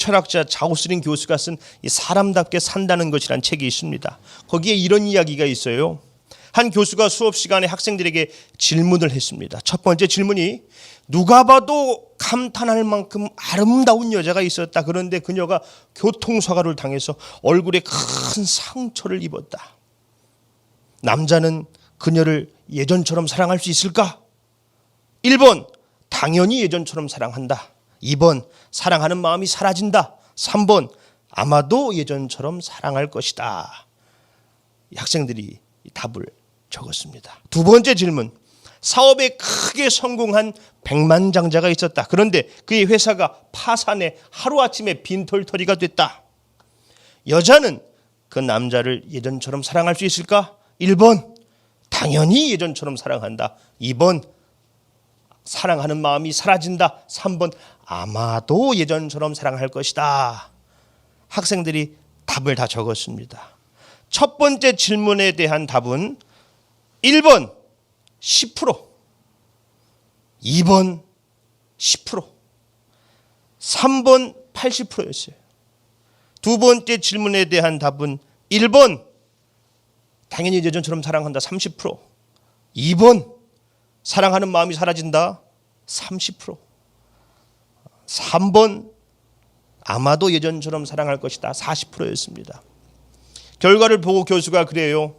철학자 자우스린 교수가 쓴 이 사람답게 산다는 것이란 책이 있습니다. 거기에 이런 이야기가 있어요. 한 교수가 수업 시간에 학생들에게 질문을 했습니다. 첫 번째 질문이 누가 봐도 감탄할 만큼 아름다운 여자가 있었다. 그런데 그녀가 교통사고를 당해서 얼굴에 큰 상처를 입었다. 남자는 그녀를 예전처럼 사랑할 수 있을까? 1번 당연히 예전처럼 사랑한다. 2번 사랑하는 마음이 사라진다. 3번 아마도 예전처럼 사랑할 것이다. 학생들이 답을 적었습니다. 두 번째 질문. 사업에 크게 성공한 백만장자가 있었다. 그런데 그의 회사가 파산해 하루아침에 빈털터리가 됐다. 여자는 그 남자를 예전처럼 사랑할 수 있을까? 1번 당연히 예전처럼 사랑한다. 2번 사랑하는 마음이 사라진다. 3번 아마도 예전처럼 사랑할 것이다. 학생들이 답을 다 적었습니다. 첫 번째 질문에 대한 답은 1번 10%, 2번 10%, 3번 80%였어요. 두 번째 질문에 대한 답은 1번 당연히 예전처럼 사랑한다 30%, 2번 사랑하는 마음이 사라진다 30%, 3번 아마도 예전처럼 사랑할 것이다 40%였습니다. 결과를 보고 교수가 그래요.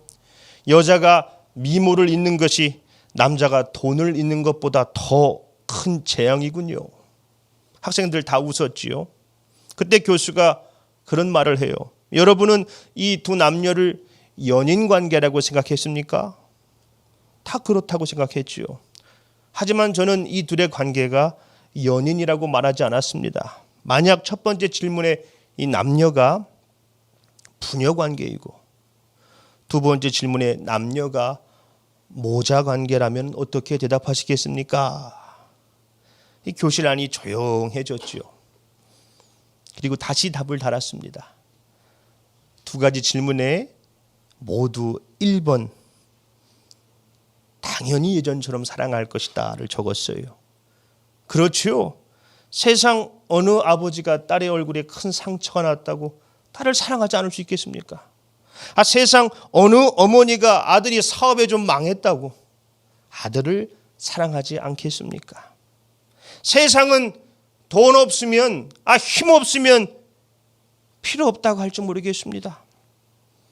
여자가 미모를 잊는 것이 남자가 돈을 잊는 것보다 더 큰 재앙이군요. 학생들 다 웃었지요. 그때 교수가 그런 말을 해요. 여러분은 이 두 남녀를 연인 관계라고 생각했습니까? 다 그렇다고 생각했지요. 하지만 저는 이 둘의 관계가 연인이라고 말하지 않았습니다. 만약 첫 번째 질문에 이 남녀가 부녀 관계이고 두 번째 질문에 남녀가 모자 관계라면 어떻게 대답하시겠습니까? 이 교실 안이 조용해졌지요. 그리고 다시 답을 달았습니다. 두 가지 질문에 모두 1번 당연히 예전처럼 사랑할 것이다를 적었어요. 그렇죠. 세상 어느 아버지가 딸의 얼굴에 큰 상처가 났다고 딸을 사랑하지 않을 수 있겠습니까? 세상 어느 어머니가 아들이 사업에 좀 망했다고 아들을 사랑하지 않겠습니까? 세상은 돈 없으면 힘 없으면 필요 없다고 할 줄 모르겠습니다.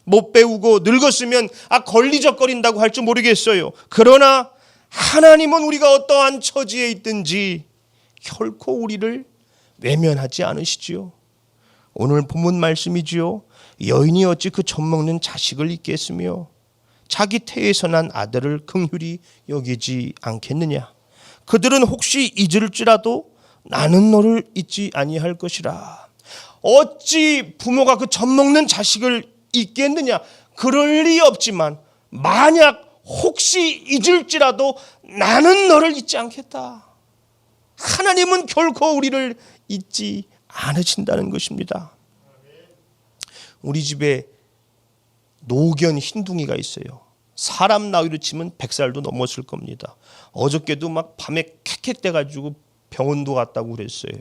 못 배우고 늙었으면 걸리적거린다고 할 줄 모르겠어요. 그러나 하나님은 우리가 어떠한 처지에 있든지 결코 우리를 외면하지 않으시지요. 오늘 본문 말씀이지요. 여인이 어찌 그 젖먹는 자식을 잊겠으며 자기 태에서 난 아들을 긍휼히 여기지 않겠느냐. 그들은 혹시 잊을지라도 나는 너를 잊지 아니할 것이라. 어찌 부모가 그 젖먹는 자식을 잊겠느냐. 그럴 리 없지만 만약 혹시 잊을지라도 나는 너를 잊지 않겠다. 하나님은 결코 우리를 잊지 않으신다는 것입니다. 우리 집에 노견 흰둥이가 있어요. 사람 나이로 치면 100살도 넘었을 겁니다. 어저께도 막 밤에 캑캑대가지고 병원도 갔다고 그랬어요.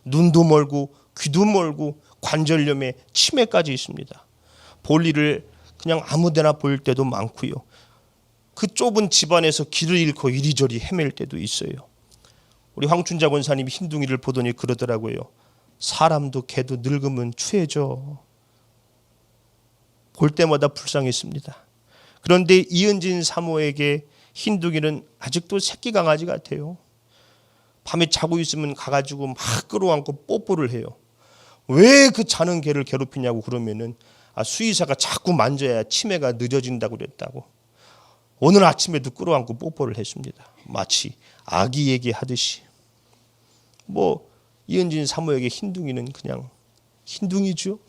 눈도 멀고 귀도 멀고 관절염에 치매까지 있습니다. 볼일을 그냥 아무데나 볼 때도 많고요. 그 좁은 집안에서 길을 잃고 이리저리 헤맬 때도 있어요. 우리 황춘자 권사님이 흰둥이를 보더니 그러더라고요. 사람도 개도 늙으면 추해져. 볼 때마다 불쌍했습니다. 그런데 이은진 사모에게 흰둥이는 아직도 새끼 강아지 같아요. 밤에 자고 있으면 가가지고 막 끌어안고 뽀뽀를 해요. 왜 그 자는 개를 괴롭히냐고 그러면은 수의사가 자꾸 만져야 치매가 늦어진다고 그랬다고. 오늘 아침에도 끌어안고 뽀뽀를 했습니다. 마치 아기 얘기하듯이. 이은진 사모에게 흰둥이는 그냥 흰둥이죠.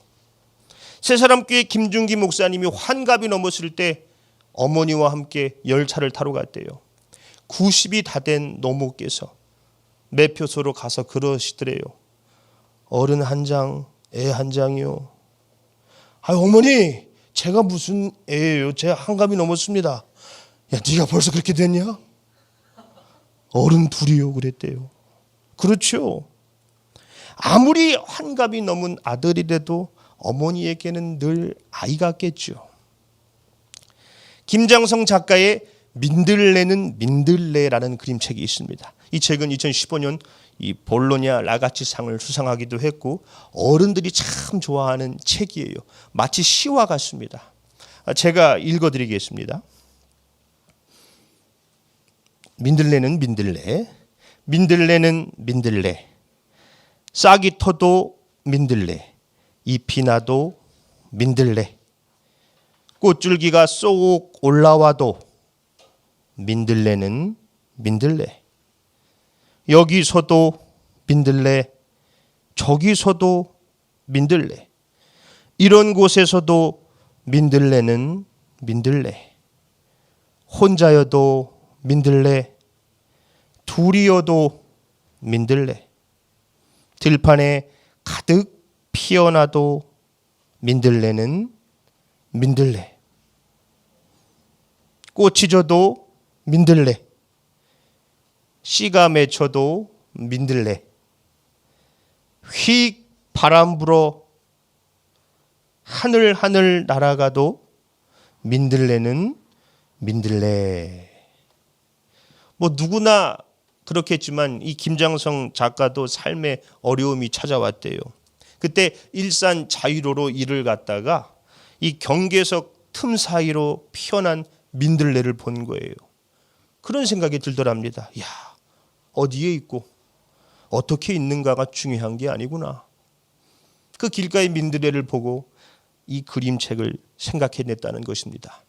새사람교회 김중기 목사님이 환갑이 넘었을 때 어머니와 함께 열차를 타러 갔대요. 90이 다 된 노모께서 매표소로 가서 그러시더래요. 어른 한 장, 애 한 장이요. 어머니, 제가 무슨 애예요? 제가 환갑이 넘었습니다. 야, 네가 벌써 그렇게 됐냐? 어른 둘이요 그랬대요. 그렇죠. 아무리 환갑이 넘은 아들이라도 어머니에게는 늘 아이 같겠죠. 김장성 작가의 민들레는 민들레라는 그림책이 있습니다. 이 책은 2015년 이 볼로냐 라가치상을 수상하기도 했고 어른들이 참 좋아하는 책이에요. 마치 시와 같습니다. 제가 읽어드리겠습니다. 민들레는 민들레, 민들레는 민들레, 싹이 터도 민들레, 잎이 나도 민들레, 꽃줄기가 쏙 올라와도 민들레는 민들레, 여기서도 민들레, 저기서도 민들레, 이런 곳에서도 민들레는 민들레, 혼자여도 민들레, 둘이여도 민들레, 들판에 가득 피어나도 민들레는 민들레, 꽃이 져도 민들레, 씨가 맺혀도 민들레, 휙 바람 불어 하늘 날아가도 민들레는 민들레. 뭐 누구나 그렇겠지만 이 김장성 작가도 삶의 어려움이 찾아왔대요. 그때 일산 자유로로 일을 갔다가 이 경계석 틈 사이로 피어난 민들레를 본 거예요. 그런 생각이 들더랍니다. 야, 어디에 있고 어떻게 있는가가 중요한 게 아니구나. 그 길가의 민들레를 보고 이 그림책을 생각해냈다는 것입니다.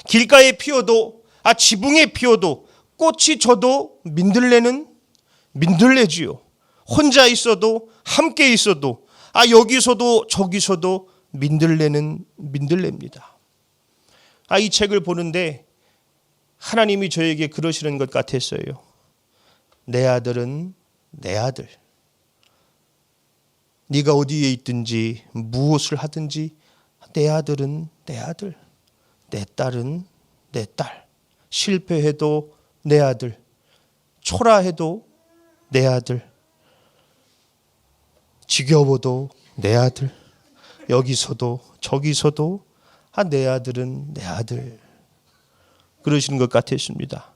길가에 피어도 지붕에 피어도 꽃이 져도 민들레는 민들레지요. 혼자 있어도 함께 있어도 여기서도 저기서도 민들레는 민들레입니다. 이 책을 보는데 하나님이 저에게 그러시는 것 같았어요. 내 아들은 내 아들. 네가 어디에 있든지 무엇을 하든지 내 아들은 내 아들. 내 딸은 내 딸. 실패해도 내 아들. 초라해도 내 아들. 지겨워도 내 아들. 여기서도 저기서도 내 아들은 내 아들. 그러시는 것 같았습니다.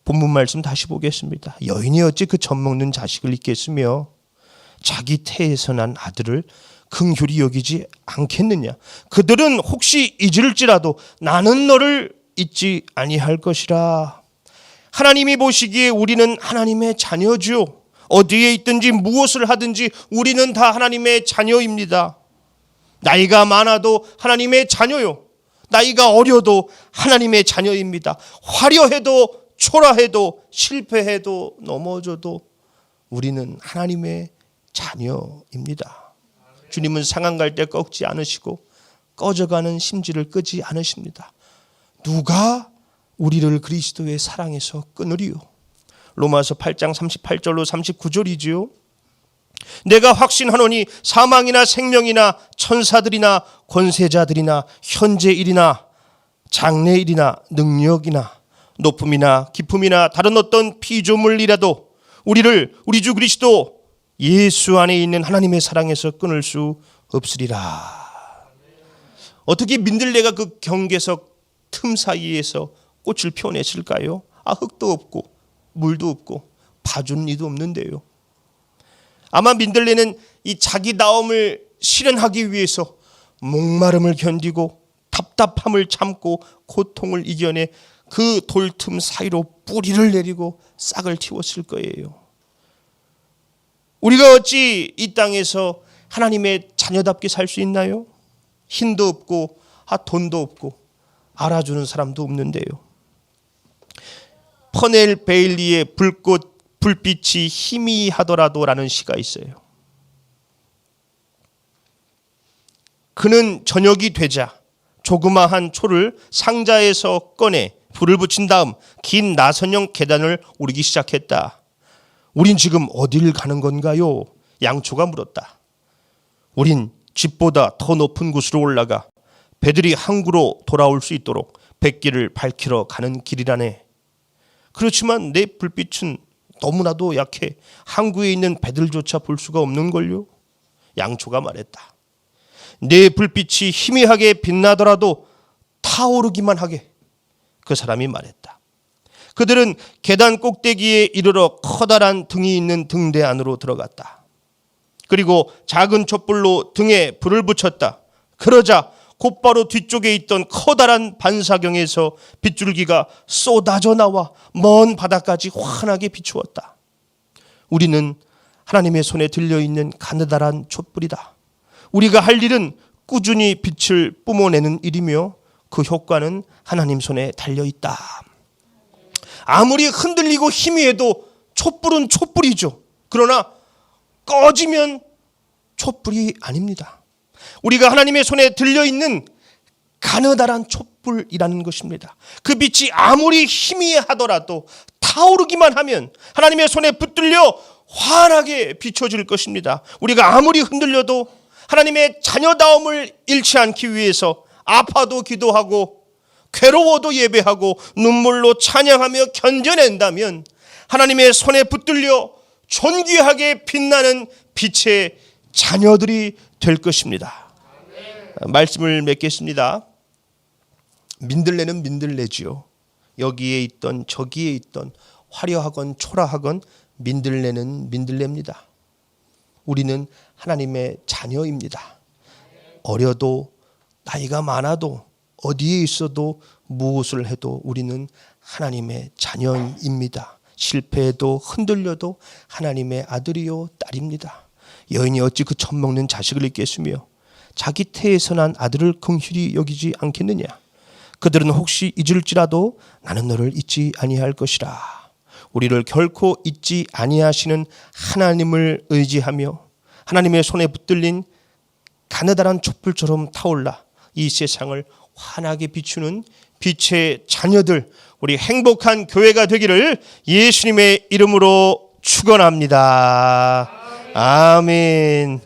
본문 말씀 다시 보겠습니다. 여인이 어찌 그 젖먹는 자식을 잊겠으며 자기 태에서 난 아들을 긍휼히 여기지 않겠느냐. 그들은 혹시 잊을지라도 나는 너를 잊지 아니할 것이라. 하나님이 보시기에 우리는 하나님의 자녀죠. 어디에 있든지 무엇을 하든지 우리는 다 하나님의 자녀입니다. 나이가 많아도 하나님의 자녀요. 나이가 어려도 하나님의 자녀입니다. 화려해도 초라해도 실패해도 넘어져도 우리는 하나님의 자녀입니다. 주님은 상한 갈 때 꺾지 않으시고 꺼져가는 심지를 끄지 않으십니다. 누가 우리를 그리스도의 사랑에서 끊으리요? 로마서 8장 38절로 39절이지요. 내가 확신하노니 사망이나 생명이나 천사들이나 권세자들이나 현재일이나 장래일이나 능력이나 높음이나 깊음이나 다른 어떤 피조물이라도 우리를 우리 주 그리스도 예수 안에 있는 하나님의 사랑에서 끊을 수 없으리라. 어떻게 민들레가 그 경계석 틈 사이에서 꽃을 피워냈을까요? 흙도 없고 물도 없고 봐주는 이도 없는데요. 아마 민들레는 이 자기다움을 실현하기 위해서 목마름을 견디고 답답함을 참고 고통을 이겨내 그 돌틈 사이로 뿌리를 내리고 싹을 틔웠을 거예요. 우리가 어찌 이 땅에서 하나님의 자녀답게 살 수 있나요? 힘도 없고 돈도 없고 알아주는 사람도 없는데요. 퍼넬 베일리의 불빛이 희미하더라도 라는 시가 있어요. 그는 저녁이 되자 조그마한 초를 상자에서 꺼내 불을 붙인 다음 긴 나선형 계단을 오르기 시작했다. 우린 지금 어딜 가는 건가요? 양초가 물었다. 우린 집보다 더 높은 곳으로 올라가 배들이 항구로 돌아올 수 있도록 백길을 밝히러 가는 길이라네. 그렇지만 내 불빛은 너무나도 약해 항구에 있는 배들조차 볼 수가 없는걸요. 양초가 말했다. 내 불빛이 희미하게 빛나더라도 타오르기만 하게. 그 사람이 말했다. 그들은 계단 꼭대기에 이르러 커다란 등이 있는 등대 안으로 들어갔다. 그리고 작은 촛불로 등에 불을 붙였다. 그러자 곧바로 뒤쪽에 있던 커다란 반사경에서 빗줄기가 쏟아져 나와 먼 바다까지 환하게 비추었다. 우리는 하나님의 손에 들려있는 가느다란 촛불이다. 우리가 할 일은 꾸준히 빛을 뿜어내는 일이며 그 효과는 하나님 손에 달려있다. 아무리 흔들리고 희미해도 촛불은 촛불이죠. 그러나 꺼지면 촛불이 아닙니다. 우리가 하나님의 손에 들려있는 가느다란 촛불이라는 것입니다. 그 빛이 아무리 희미하더라도 타오르기만 하면 하나님의 손에 붙들려 환하게 비춰질 것입니다. 우리가 아무리 흔들려도 하나님의 자녀다움을 잃지 않기 위해서 아파도 기도하고 괴로워도 예배하고 눈물로 찬양하며 견뎌낸다면 하나님의 손에 붙들려 존귀하게 빛나는 빛의 자녀들이 될 것입니다. 말씀을 맺겠습니다. 민들레는 민들레지요. 여기에 있던 저기에 있던 화려하건 초라하건 민들레는 민들레입니다. 우리는 하나님의 자녀입니다. 어려도 나이가 많아도 어디에 있어도 무엇을 해도 우리는 하나님의 자녀입니다. 실패해도 흔들려도 하나님의 아들이요 딸입니다. 여인이 어찌 그 젖먹는 자식을 잊겠으며 자기 태에서 난 아들을 긍휼히 여기지 않겠느냐. 그들은 혹시 잊을지라도 나는 너를 잊지 아니할 것이라. 우리를 결코 잊지 아니하시는 하나님을 의지하며 하나님의 손에 붙들린 가느다란 촛불처럼 타올라 이 세상을 환하게 비추는 빛의 자녀들, 우리 행복한 교회가 되기를 예수님의 이름으로 축원합니다. 아멘.